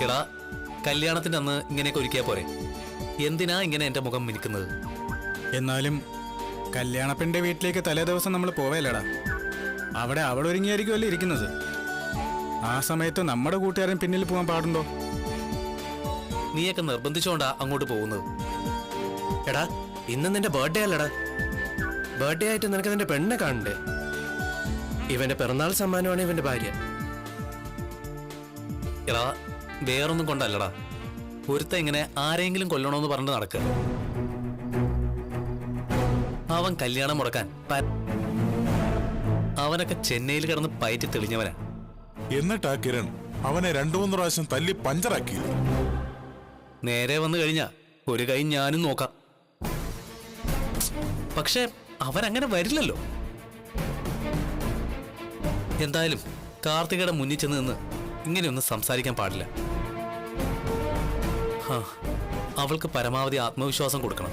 എടാ, കല്യാണത്തിന്റെ അന്ന് ഇങ്ങനെയൊക്കെ ഒരുക്കിയാ പോരെ? എന്തിനാ ഇങ്ങനെ എന്റെ മുഖം മിനുക്കുന്നത്? എന്നാലും കല്യാണപ്പെണ്ണിന്റെ വീട്ടിലേക്ക് തലേ ദിവസം നമ്മൾ പോവേലടാ. അവിടെ അവൾ ഒരുങ്ങിയായിരിക്കുമല്ലേ ഇരിക്കുന്നത്. ആ സമയത്ത് നമ്മുടെ കൂട്ടുകാരൻ പിന്നിൽ പോകാൻ പാടുണ്ടോ? നീയൊക്കെ നിർബന്ധിച്ചോണ്ടാ അങ്ങോട്ട് പോകുന്നത്. എടാ, ഇന്ന് നിന്റെ ബർത്ത്ഡേ അല്ലടാ. ബർത്ത്ഡേ ആയിട്ട് നിനക്ക് നിന്റെ പെണ്ണെ കാണണ്ടേ? ഇവന്റെ പിറന്നാൾ സമ്മാനമാണ് ഇവന്റെ ഭാര്യ. എടാ, വേറൊന്നും കൊണ്ടല്ലടാ. ഒരുത്ത ഇങ്ങനെ ആരെങ്കിലും കൊല്ലണോന്ന് പറഞ്ഞിട്ട് നടക്കുക. അവൻ കല്യാണം മുടക്കാൻ അവനൊക്കെ ചെന്നൈയിൽ കിടന്ന് പയറ്റി തെളിഞ്ഞവനാ. എന്നിട്ടാ കിരൺ അവനെ 2-3 പ്രാവശ്യം തല്ലി പഞ്ചറാക്കി. നേരെ വന്നു കഴിഞ്ഞാ ഒരു കൈ ഞാനും നോക്കാം. പക്ഷെ അവനങ്ങനെ വരില്ലല്ലോ. എന്തായാലും കാർത്തികയുടെ മുന്നിൽ ചെന്ന് നിന്ന് ഇങ്ങനെയൊന്നും സംസാരിക്കാൻ പാടില്ല. അവൾക്ക് പരമാവധി ആത്മവിശ്വാസം കൊടുക്കണം.